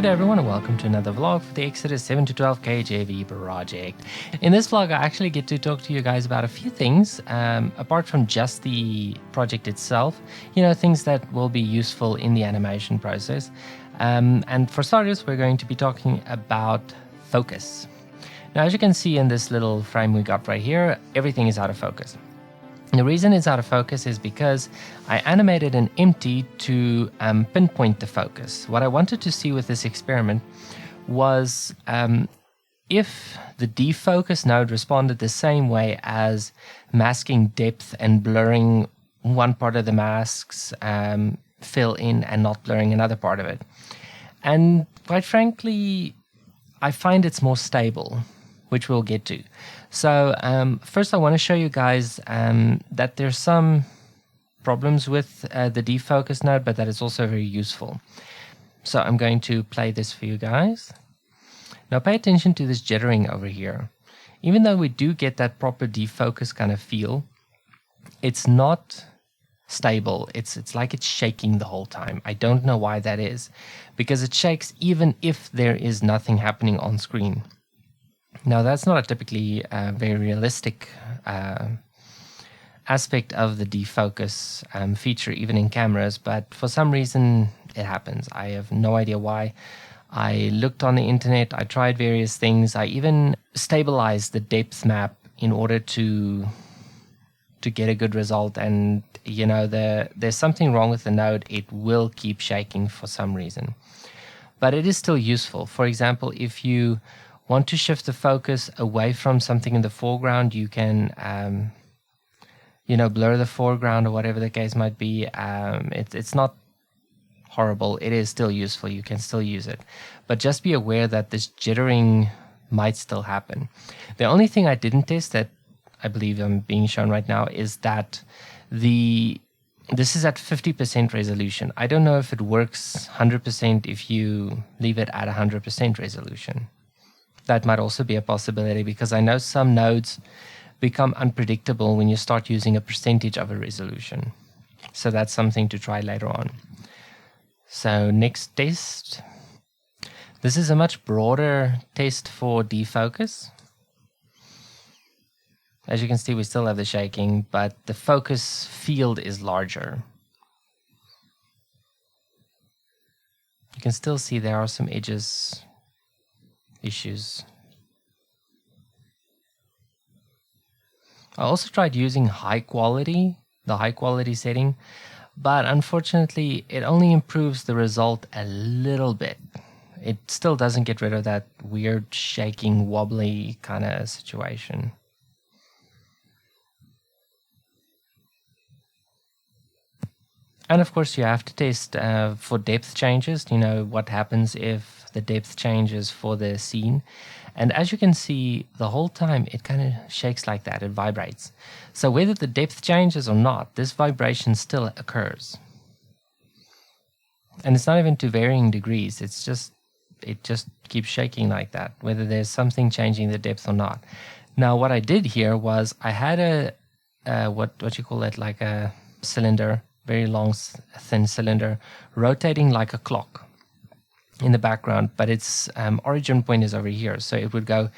Good day everyone and welcome to another vlog for the Exodus 7 to 12 KJV project. In this vlog I actually get to talk to you guys about a few things apart from just the project itself, things that will be useful in the animation process. And for starters we're going to be talking about focus. Now as you can see in this little frame we got right here, everything is out of focus. The reason it's out of focus is because I animated an empty to pinpoint the focus. What I wanted to see with this experiment was if the defocus node responded the same way as masking depth and blurring one part of the masks fill in and not blurring another part of it. And quite frankly, I find it's more stable, which we'll get to. So first I want to show you guys that there's some problems with the defocus node, but that it's also very useful. So I'm going to play this for you guys. Now pay attention to this jittering over here. Even though we do get that proper defocus kind of feel, it's not stable. It's like it's shaking the whole time. I don't know why that is, because it shakes even if there is nothing happening on screen. Now that's not a typically very realistic aspect of the defocus feature, even in cameras, but for some reason it happens. I have no idea why. I looked on the internet, I tried various things, I even stabilized the depth map in order to get a good result, and there's something wrong with the node. It will keep shaking for some reason, but it is still useful. For example, if you want to shift the focus away from something in the foreground, you can, blur the foreground or whatever the case might be. It's not horrible. It is still useful. You can still use it. But just be aware that this jittering might still happen. The only thing I didn't test that I believe I'm being shown right now is that this is at 50% resolution. I don't know if it works 100% if you leave it at 100% resolution. That might also be a possibility, because I know some nodes become unpredictable when you start using a percentage of a resolution. So that's something to try later on. So next test. This is a much broader test for defocus. As you can see, we still have the shaking, but the focus field is larger. You can still see there are some edges issues. I also tried using the high quality setting, but unfortunately it only improves the result a little bit. It still doesn't get rid of that weird shaking, wobbly kind of situation. And of course you have to test for depth changes, what happens if the depth changes for the scene. And as you can see, the whole time it kind of shakes like that, it vibrates. So whether the depth changes or not, this vibration still occurs. And it's not even to varying degrees, it just keeps shaking like that, whether there's something changing the depth or not. Now what I did here was I had a what you call it, like a cylinder, very long thin cylinder, rotating like a clock in the background, but its origin point is over here, so it would go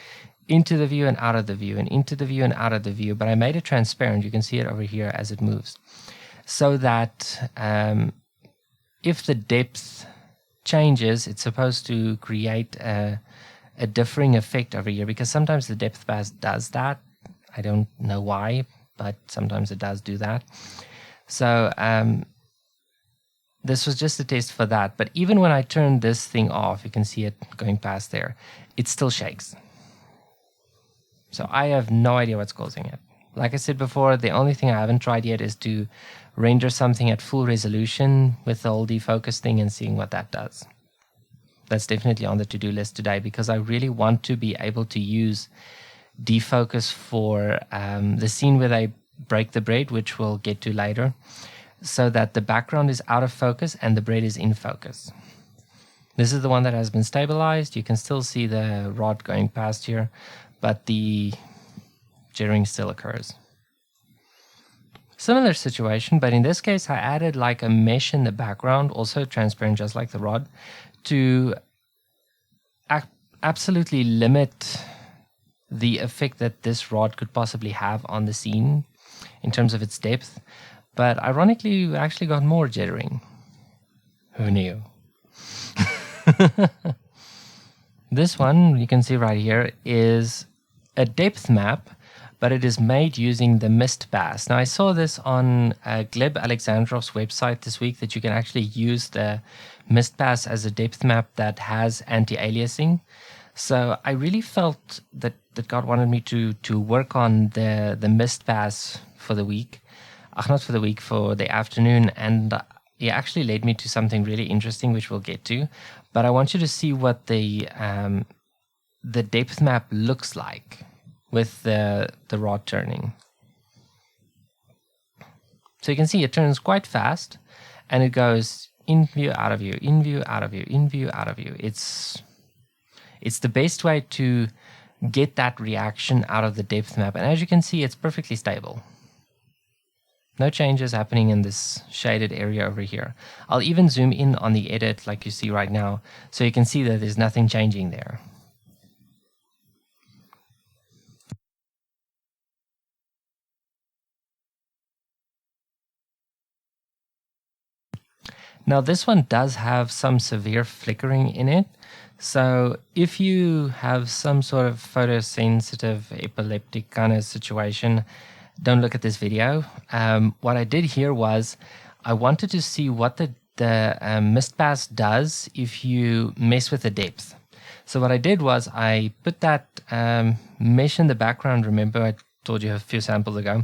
into the view and out of the view and into the view and out of the view, but I made it transparent. You can see it over here as it moves, so that if the depth changes, it's supposed to create a differing effect over here, because sometimes the depth pass does that. I don't know why, but sometimes it does do that. So this was just a test for that, but even when I turn this thing off, you can see it going past there, it still shakes. So I have no idea what's causing it. Like I said before, the only thing I haven't tried yet is to render something at full resolution with the whole defocus thing and seeing what that does. That's definitely on the to-do list today, because I really want to be able to use defocus for the scene where they break the bread, which we'll get to later, so that the background is out of focus and the bread is in focus. This is the one that has been stabilized. You can still see the rod going past here, but the jittering still occurs. Similar situation, but in this case I added like a mesh in the background, also transparent just like the rod, to absolutely limit the effect that this rod could possibly have on the scene in terms of its depth. But ironically, we actually got more jittering. Who knew? This one, you can see right here, is a depth map, but it is made using the mist pass. Now, I saw this on Gleb Alexandrov's website this week, that you can actually use the mist pass as a depth map that has anti-aliasing. So I really felt that God wanted me to work on the mist pass for the week. Not for the week, for the afternoon. And it actually led me to something really interesting, which we'll get to. But I want you to see what the depth map looks like with the rod turning. So you can see it turns quite fast, and it goes in view, out of view, in view, out of view, in view, out of view. It's the best way to get that reaction out of the depth map. And as you can see, it's perfectly stable. No changes happening in this shaded area over here. I'll even zoom in on the edit like you see right now, so you can see that there's nothing changing there. Now this one does have some severe flickering in it. So if you have some sort of photosensitive epileptic kind of situation, don't look at this video. What I did here was I wanted to see what the mist pass does if you mess with the depth. So what I did was I put that mesh in the background. Remember, I told you a few samples ago,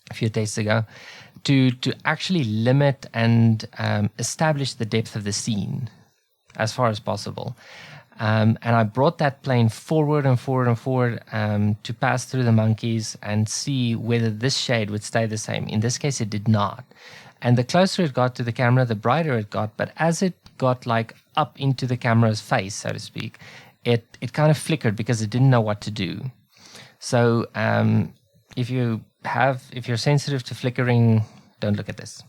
a few tests ago, to actually limit and establish the depth of the scene as far as possible. And I brought that plane forward and forward and forward to pass through the monkeys and see whether this shade would stay the same. In this case, it did not. And the closer it got to the camera, the brighter it got. But as it got like up into the camera's face, so to speak, it kind of flickered because it didn't know what to do. So if you're sensitive to flickering, don't look at this.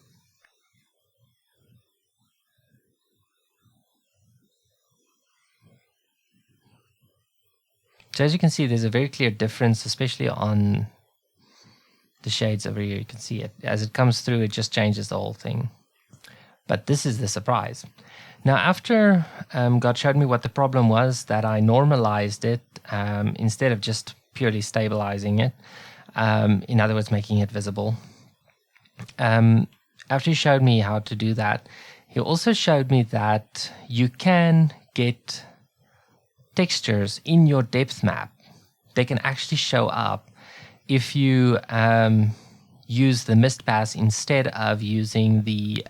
So as you can see, there's a very clear difference, especially on the shades over here. You can see it. As it comes through, it just changes the whole thing. But this is the surprise. Now, after God showed me what the problem was, that I normalized it instead of just purely stabilizing it, in other words, making it visible. After he showed me how to do that, he also showed me that you can get textures in your depth map. They can actually show up if you use the mist pass instead of using the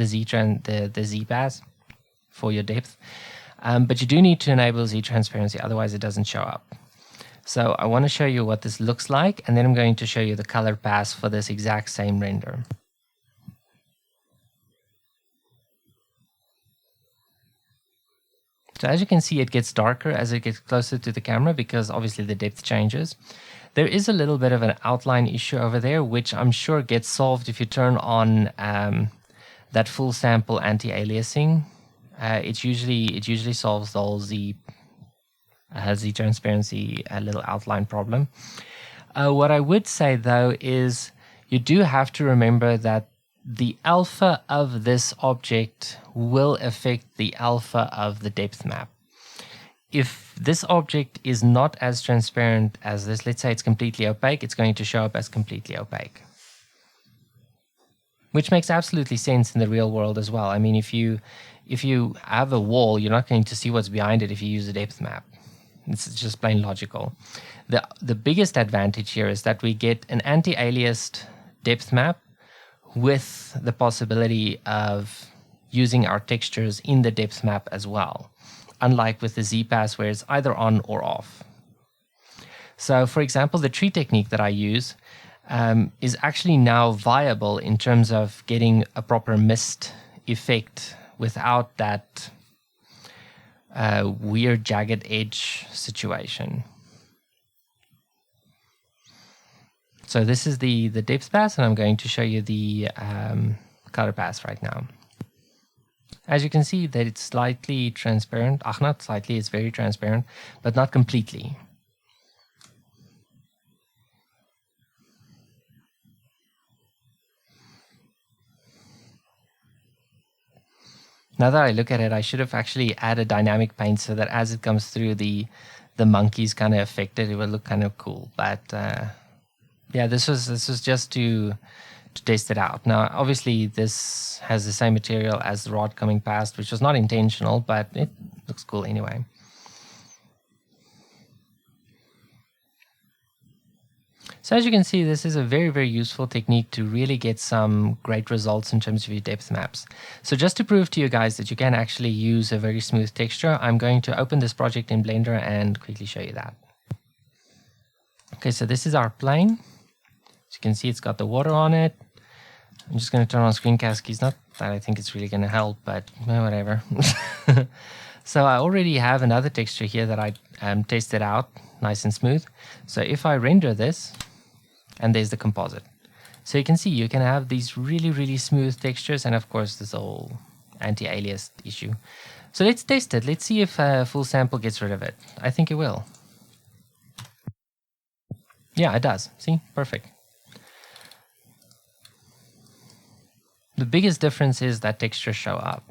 Z pass for your depth. But you do need to enable Z transparency, otherwise it doesn't show up. So I want to show you what this looks like, and then I'm going to show you the color pass for this exact same render. So as you can see, it gets darker as it gets closer to the camera because obviously the depth changes. There is a little bit of an outline issue over there, which I'm sure gets solved if you turn on that full sample anti-aliasing. It usually solves the whole Z transparency little outline problem. What I would say though is you do have to remember that the alpha of this object will affect the alpha of the depth map. If this object is not as transparent as this, let's say it's completely opaque, it's going to show up as completely opaque. Which makes absolutely sense in the real world as well. I mean, if you have a wall, you're not going to see what's behind it if you use a depth map. It's just plain logical. The biggest advantage here is that we get an anti-aliased depth map with the possibility of using our textures in the depth map as well, unlike with the Z-Pass where it's either on or off. So for example, the tree technique that I use is actually now viable in terms of getting a proper mist effect without that weird jagged edge situation. So this is the depth pass, and I'm going to show you the color pass right now. As you can see that it's slightly transparent. Not slightly, it's very transparent, but not completely. Now that I look at it, I should have actually added dynamic paint so that as it comes through, the monkeys kind of affected. It would look kind of cool. But yeah, this was just to test it out. Now, obviously, this has the same material as the rod coming past, which was not intentional, but it looks cool anyway. So as you can see, this is a very, very useful technique to really get some great results in terms of your depth maps. So just to prove to you guys that you can actually use a very smooth texture, I'm going to open this project in Blender and quickly show you that. Okay, so this is our plane. As you can see, it's got the water on it. I'm just going to turn on screencast keys. Not that I think it's really going to help, but whatever. So I already have another texture here that I tested out, nice and smooth. So if I render this, and there's the composite. So you can see you can have these really, really smooth textures, and of course this whole anti-alias issue. So let's test it. Let's see if a full sample gets rid of it. I think it will. Yeah, it does. See? Perfect. The biggest difference is that textures show up,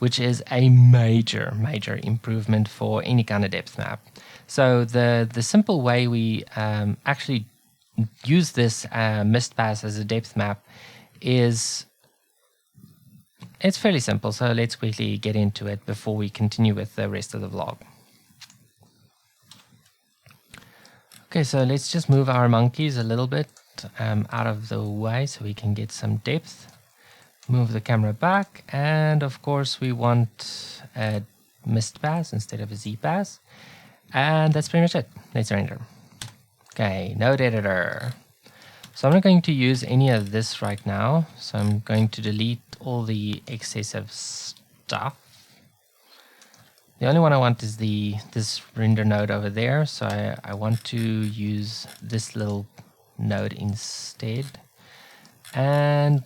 which is a major, major improvement for any kind of depth map. So the simple way we actually use this mist pass as a depth map is, it's fairly simple. So let's quickly get into it before we continue with the rest of the vlog. Okay, so let's just move our monkeys a little bit out of the way so we can get some depth. Move the camera back, and of course we want a mist pass instead of a Z pass, and that's pretty much it. Let's render. Okay, node editor. So I'm not going to use any of this right now, so I'm going to delete all the excessive stuff. The only one I want is this render node over there, so I want to use this little node instead. And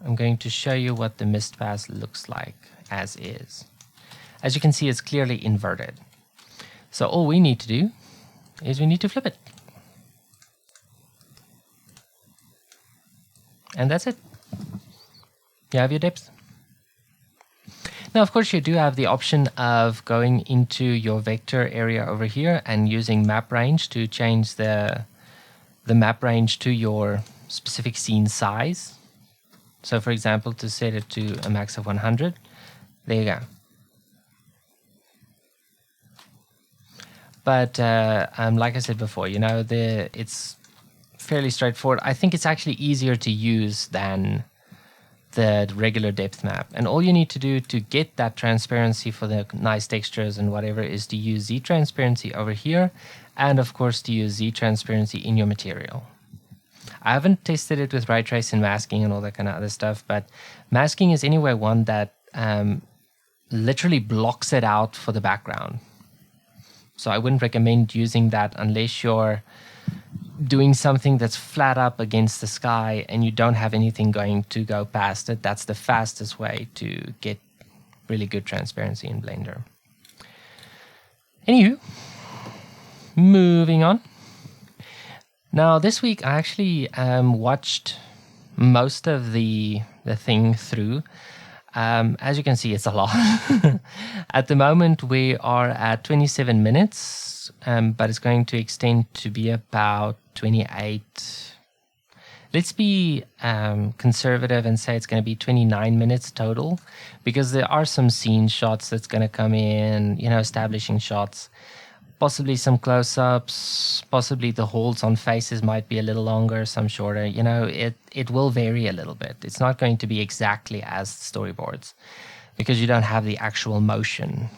I'm going to show you what the mist pass looks like as is. As you can see, it's clearly inverted. So all we need to do is we need to flip it. And that's it. You have your depth. Now, of course, you do have the option of going into your vector area over here and using map range to change the map range to your specific scene size. So for example, to set it to a max of 100, there you go. But like I said before, you know, it's fairly straightforward. I think it's actually easier to use than the regular depth map. And all you need to do to get that transparency for the nice textures and whatever is to use Z transparency over here, and of course to use Z transparency in your material. I haven't tested it with ray trace and masking and all that kind of other stuff, but masking is anyway one that literally blocks it out for the background. So I wouldn't recommend using that unless you're doing something that's flat up against the sky and you don't have anything going to go past it. That's the fastest way to get really good transparency in Blender. Anywho, moving on. Now this week I actually watched most of the thing through. As you can see, it's a lot. At the moment we are at 27 minutes, but it's going to extend to be about 28. Let's be conservative and say it's going to be 29 minutes total, because there are some scene shots that's going to come in, you know, establishing shots. Possibly some close-ups, possibly the holds on faces might be a little longer, some shorter. You know, it will vary a little bit. It's not going to be exactly as storyboards because you don't have the actual motion.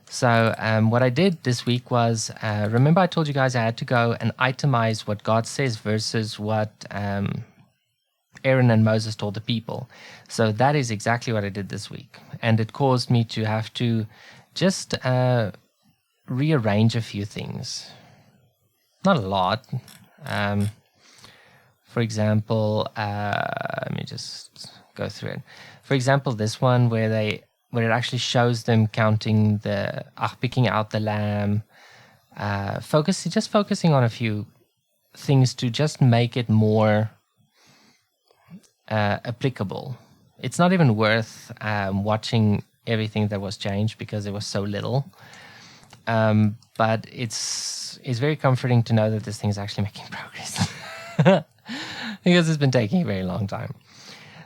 So what I did this week was, remember I told you guys I had to go and itemize what God says versus what Aaron and Moses told the people. So that is exactly what I did this week. And it caused me to have to just rearrange a few things. Not a lot. For example, let me just go through it. For example, this one where it actually shows them counting picking out the lamb, focusing on a few things to just make it more applicable. It's not even worth watching everything that was changed because it was so little. But it's very comforting to know that this thing is actually making progress because it's been taking a very long time.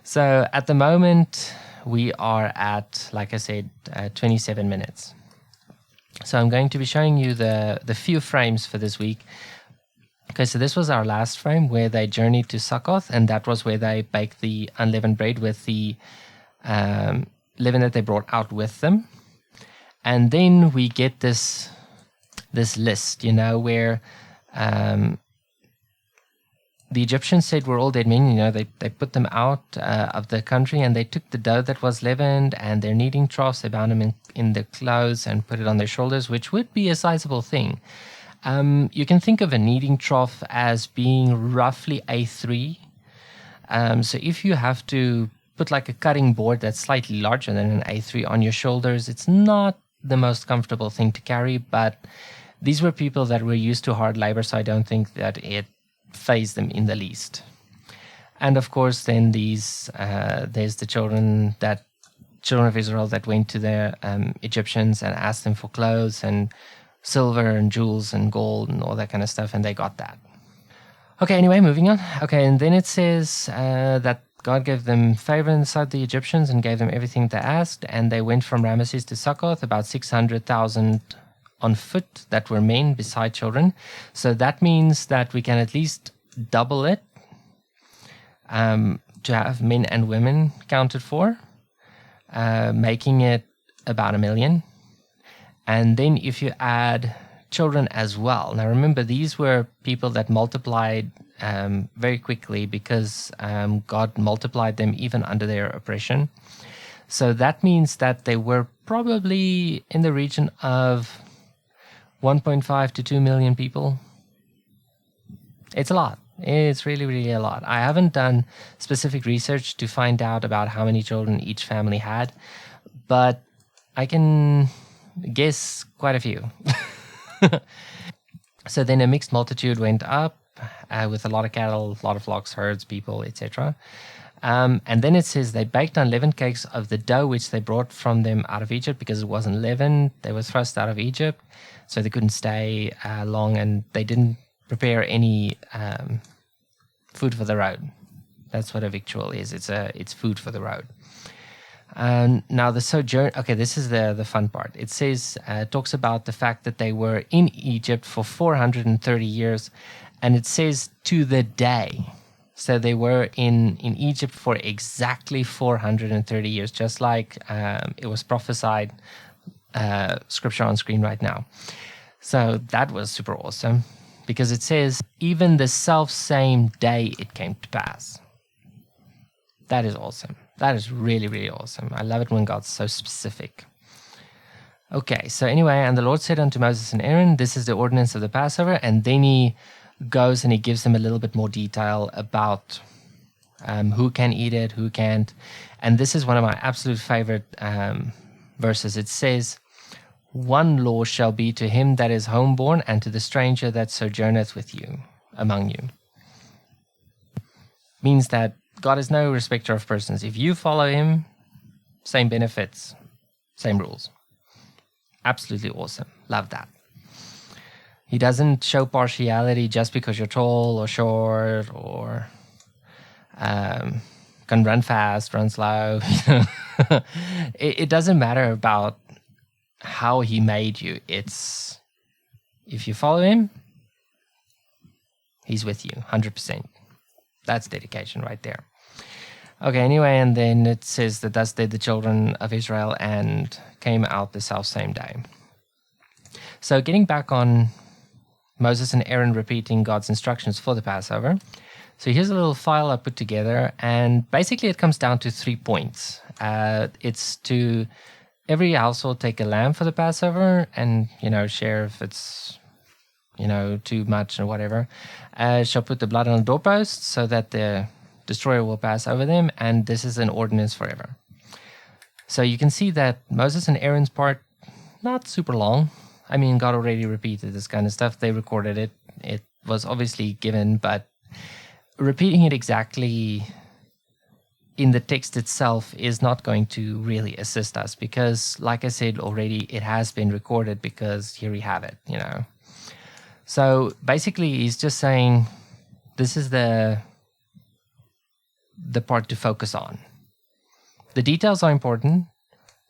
So at the moment, we are at, like I said, 27 minutes. So I'm going to be showing you the few frames for this week. Okay, so this was our last frame where they journeyed to Succoth, and that was where they baked the unleavened bread with the leaven that they brought out with them. And then we get this list, where the Egyptians said we're all dead men. They put them out of the country, and they took the dough that was leavened and their kneading troughs. They bound them in their clothes and put it on their shoulders, which would be a sizable thing. You can think of a kneading trough as being roughly A3. So if you have to put like a cutting board that's slightly larger than an A3 on your shoulders, it's not the most comfortable thing to carry, but these were people that were used to hard labor, so I don't think that it fazed them in the least. And of course, then there's the children of Israel that went to the Egyptians and asked them for clothes and silver and jewels and gold and all that kind of stuff, and they got that. Okay, anyway, moving on. Okay, and then it says that God gave them favor in the sight of the Egyptians and gave them everything they asked, and they went from Ramesses to Succoth, about 600,000 on foot that were men beside children. So that means that we can at least double it to have men and women counted for, making it about 1 million. And then if you add children as well. Now remember, these were people that multiplied very quickly because God multiplied them even under their oppression. So that means that they were probably in the region of 1.5 to 2 million people. It's a lot. It's really, really a lot. I haven't done specific research to find out about how many children each family had, but I can guess quite a few. So then a mixed multitude went up with a lot of cattle, a lot of flocks, herds, people, etc. And then it says they baked unleavened cakes of the dough which they brought from them out of Egypt, because it wasn't leavened. They were thrust out of Egypt, so they couldn't stay long, and they didn't prepare any food for the road. That's what a victual is. It's food for the road. Now the sojourn. Okay, this is the fun part. It says talks about the fact that they were in Egypt for 430 years, and it says to the day. So they were in Egypt for exactly 430 years, just like it was prophesied, scripture on screen right now. So that was super awesome, because it says, even the self-same day it came to pass. That is awesome. That is really, really awesome. I love it when God's so specific. Okay, so anyway, and the Lord said unto Moses and Aaron, this is the ordinance of the Passover. And then he goes and he gives them a little bit more detail about who can eat it, who can't. And this is one of my absolute favorite verses. It says, one law shall be to him that is homeborn, and to the stranger that sojourneth with you, among you. Means that God is no respecter of persons. If you follow him, same benefits, same rules. Absolutely awesome. Love that. He doesn't show partiality just because you're tall or short or can run fast, run slow. It doesn't matter about how he made you. It's, if you follow him, he's with you 100%. That's dedication right there. Okay, anyway, and then it says that thus did the children of Israel and came out the self-same day. So getting back on Moses and Aaron repeating God's instructions for the Passover. So here's a little file I put together, and basically it comes down to 3 points. It's to every household take a lamb for the Passover and, share if it's, too much or whatever. Shall put the blood on the doorpost so that the destroyer will pass over them, and this is an ordinance forever. So you can see that Moses and Aaron's part, not super long. I mean, God already repeated this kind of stuff. They recorded it. It was obviously given, but repeating it exactly in the text itself is not going to really assist us because, like I said already, it has been recorded because here we have it, you know. So basically, he's just saying this is the part to focus on. The details are important,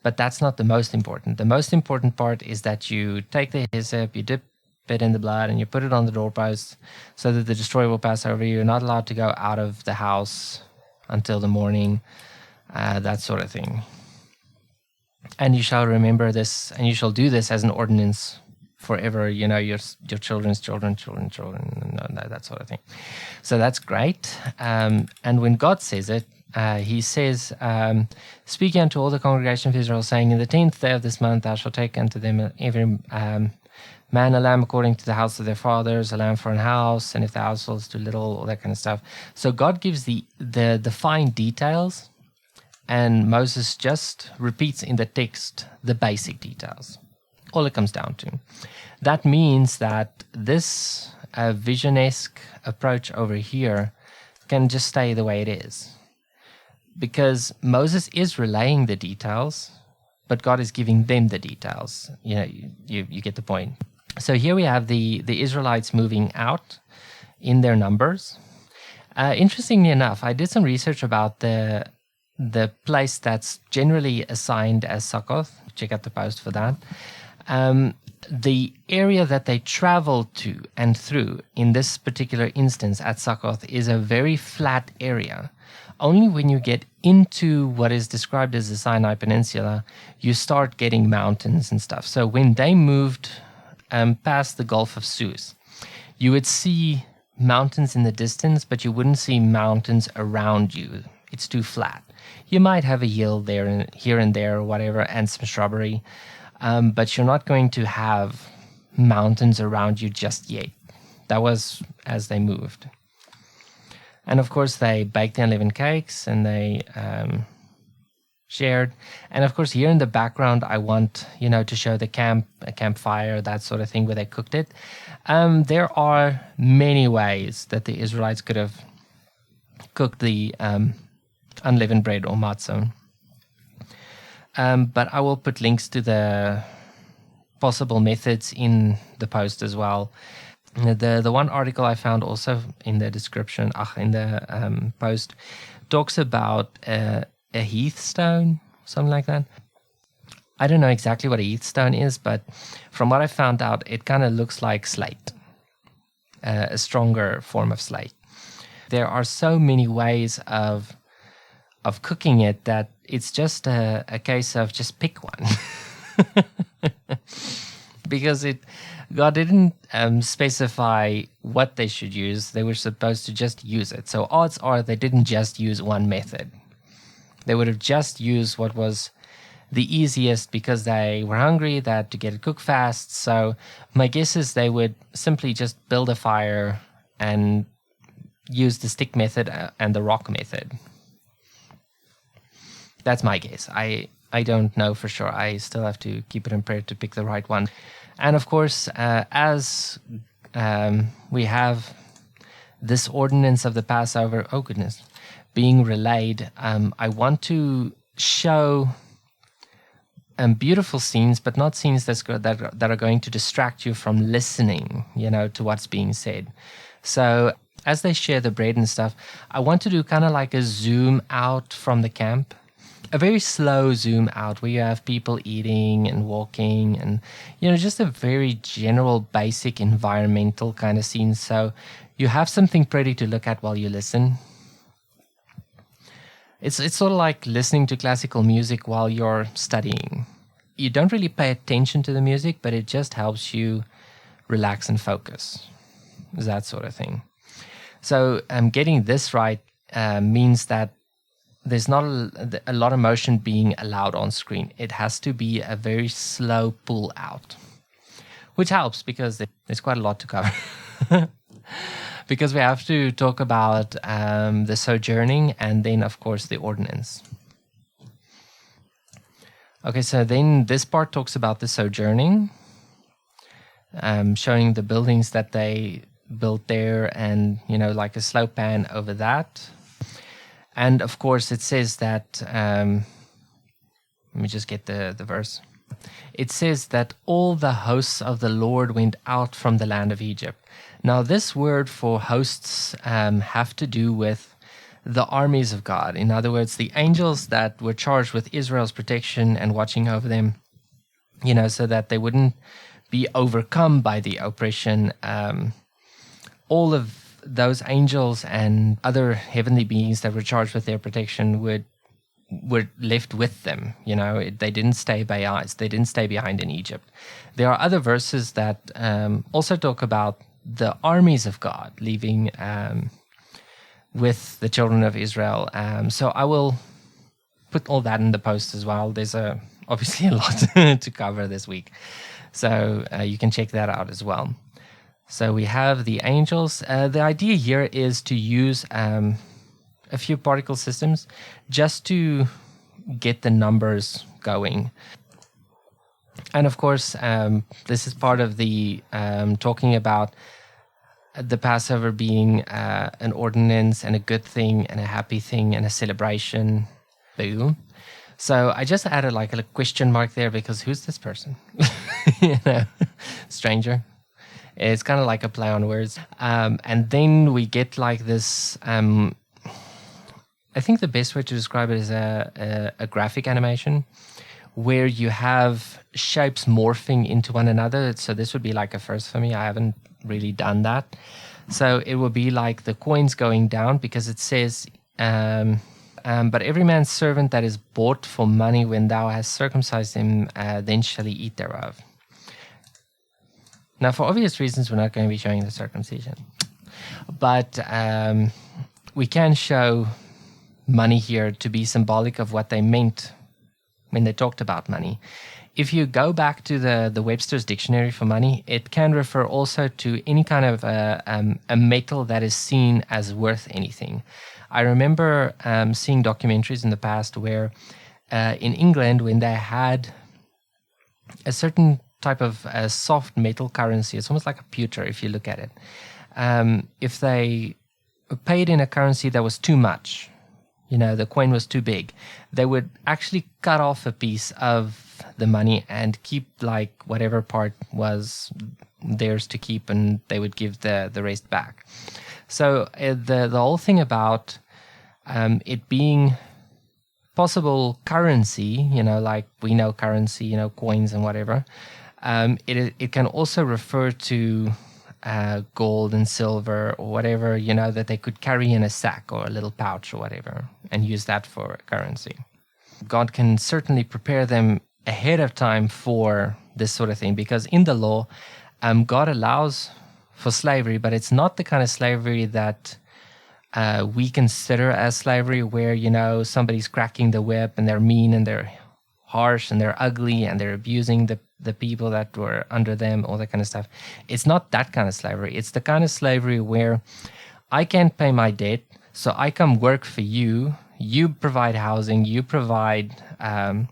but that's not the most important. The most important part is that you take the hyssop, you dip it in the blood, and you put it on the doorpost so that the destroyer will pass over you. You're not allowed to go out of the house until the morning, that sort of thing. And you shall remember this, and you shall do this as an ordinance forever, you know, your children's children, that sort of thing. So that's great. And when God says it, he says, speaking unto all the congregation of Israel, saying, in the 10th day of this month thou shalt take unto them every man a lamb according to the house of their fathers, a lamb for an house, and if the household is too little, all that kind of stuff. So God gives the fine details, and Moses just repeats in the text the basic details. All it comes down to. That means that this vision-esque approach over here can just stay the way it is. Because Moses is relaying the details, but God is giving them the details. You know, you get the point. So here we have the Israelites moving out in their numbers. Interestingly enough, I did some research about the place that's generally assigned as Succoth. Check out the post for that. The area that they travel to and through in this particular instance at Succoth is a very flat area. Only when you get into what is described as the Sinai Peninsula, you start getting mountains and stuff. So when they moved past the Gulf of Suez, you would see mountains in the distance, but you wouldn't see mountains around you. It's too flat. You might have a hill there and here and there or whatever, and some shrubbery. But you're not going to have mountains around you just yet. That was as they moved. And of course, they baked the unleavened cakes and they shared. And of course, here in the background, I want, you know, to show the a campfire, that sort of thing, where they cooked it. There are many ways that the Israelites could have cooked the unleavened bread or matzah. But I will put links to the possible methods in the post as well. The one article I found also in the description, in the post, talks about a heath stone, something like that. I don't know exactly what a heath stone is, but from what I found out, it kind of looks like slate, a stronger form of slate. There are so many ways of cooking it that it's just a case of just pick one. Because God didn't specify what they should use. They were supposed to just use it. So odds are they didn't just use one method. They would have just used what was the easiest because they were hungry, they had to get it cooked fast. So my guess is they would simply just build a fire and use the stick method and the rock method. That's my guess. I don't know for sure. I still have to keep it in prayer to pick the right one. And of course, as we have this ordinance of the Passover, oh goodness, being relayed, I want to show beautiful scenes, but not scenes that are going to distract you from listening, you know, to what's being said. So as they share the bread and stuff, I want to do kind of like a zoom out from the camp. A very slow zoom out where you have people eating and walking and, you know, just a very general, basic environmental kind of scene. So you have something pretty to look at while you listen. It's sort of like listening to classical music while you're studying. You don't really pay attention to the music, but it just helps you relax and focus. That sort of thing. So getting this right means that there's not a lot of motion being allowed on screen. It has to be a very slow pull out. which helps because there's quite a lot to cover. Because we have to talk about the sojourning and then, of course, the ordinance. Okay, so then this part talks about the sojourning, showing the buildings that they built there and, like a slow pan over that. And, of course, it says that, let me just get the verse. It says that all the hosts of the Lord went out from the land of Egypt. Now, this word for hosts have to do with the armies of God. In other words, the angels that were charged with Israel's protection and watching over them, so that they wouldn't be overcome by the oppression. All of those angels and other heavenly beings that were charged with their protection were left with them. They didn't stay They didn't stay behind in Egypt. There are other verses that also talk about the armies of God leaving with the children of Israel. So I will put all that in the post as well. There's obviously a lot to cover this week. So you can check that out as well. So we have the angels. The idea here is to use a few particle systems just to get the numbers going. And of course, this is part of the talking about the Passover being an ordinance and a good thing and a happy thing and a celebration. Boom. So I just added like a question mark there because who's this person? Stranger. It's kind of like a play on words. And then we get like this, I think the best way to describe it is a graphic animation where you have shapes morphing into one another. So this would be like a first for me. I haven't really done that. So it will be like the coins going down because it says, but every man's servant that is bought for money when thou hast circumcised him, then shall he eat thereof. Now, for obvious reasons, we're not going to be showing the circumcision. But we can show money here to be symbolic of what they meant when they talked about money. If you go back to the Webster's Dictionary for money, it can refer also to any kind of a metal that is seen as worth anything. I remember seeing documentaries in the past where in England, when they had a certain type of soft metal currency, it's almost like a pewter if you look at it. If they paid in a currency that was too much, the coin was too big, they would actually cut off a piece of the money and keep like whatever part was theirs to keep, and they would give the rest back. So the whole thing about it being possible currency, like we know currency, coins and whatever, it can also refer to gold and silver or whatever, that they could carry in a sack or a little pouch or whatever and use that for currency. God can certainly prepare them ahead of time for this sort of thing because in the law, God allows for slavery, but it's not the kind of slavery that we consider as slavery where, somebody's cracking the whip and they're mean and they're harsh and they're ugly and they're abusing the people that were under them, all that kind of stuff. It's not that kind of slavery. It's the kind of slavery where I can't pay my debt, so I come work for you. You provide housing. You provide, a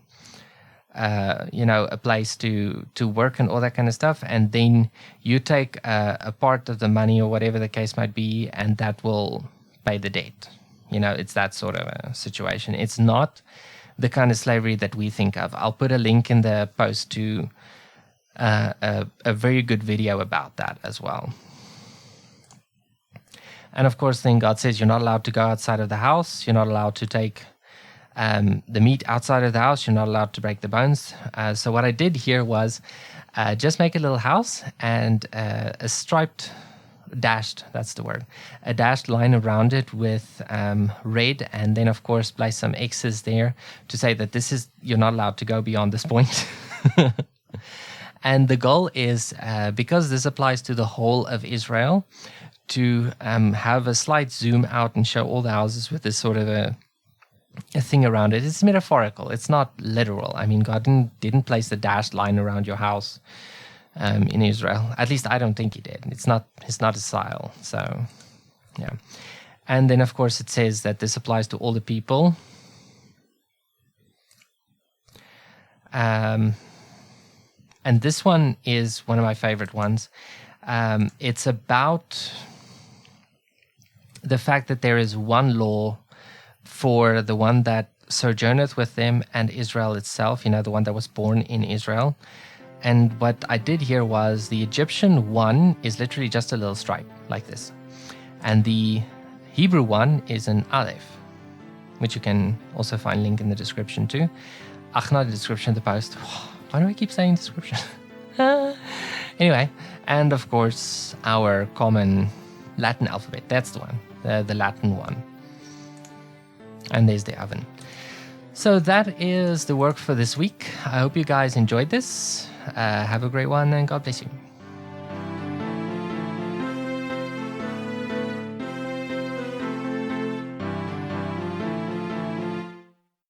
place to work and all that kind of stuff. And then you take a part of the money or whatever the case might be, and that will pay the debt. It's that sort of a situation. It's not the kind of slavery that we think of. I'll put a link in the post to a very good video about that as well. And of course, then God says you're not allowed to go outside of the house. You're not allowed to take the meat outside of the house. You're not allowed to break the bones. So what I did here was just make a little house and a striped, dashed, that's the word, a dashed line around it with red, and then of course place some X's there to say that you're not allowed to go beyond this point. And the goal is, because this applies to the whole of Israel, to have a slight zoom out and show all the houses with this sort of a thing around it. It's metaphorical. It's not literal. I mean, God didn't place the dashed line around your house in Israel. At least I don't think he did. It's not a style. So, yeah. And then, of course, it says that this applies to all the people. And this one is one of my favorite ones. It's about the fact that there is one law for the one that sojourneth with them and Israel itself, the one that was born in Israel. And what I did here was the Egyptian one is literally just a little stripe like this. And the Hebrew one is an aleph, which you can also find link in the description too. Not the description of the post. Why do I keep saying description? Anyway, and of course, our common Latin alphabet. That's the one, the Latin one. And there's the oven. So that is the work for this week. I hope you guys enjoyed this. Have a great one and God bless you.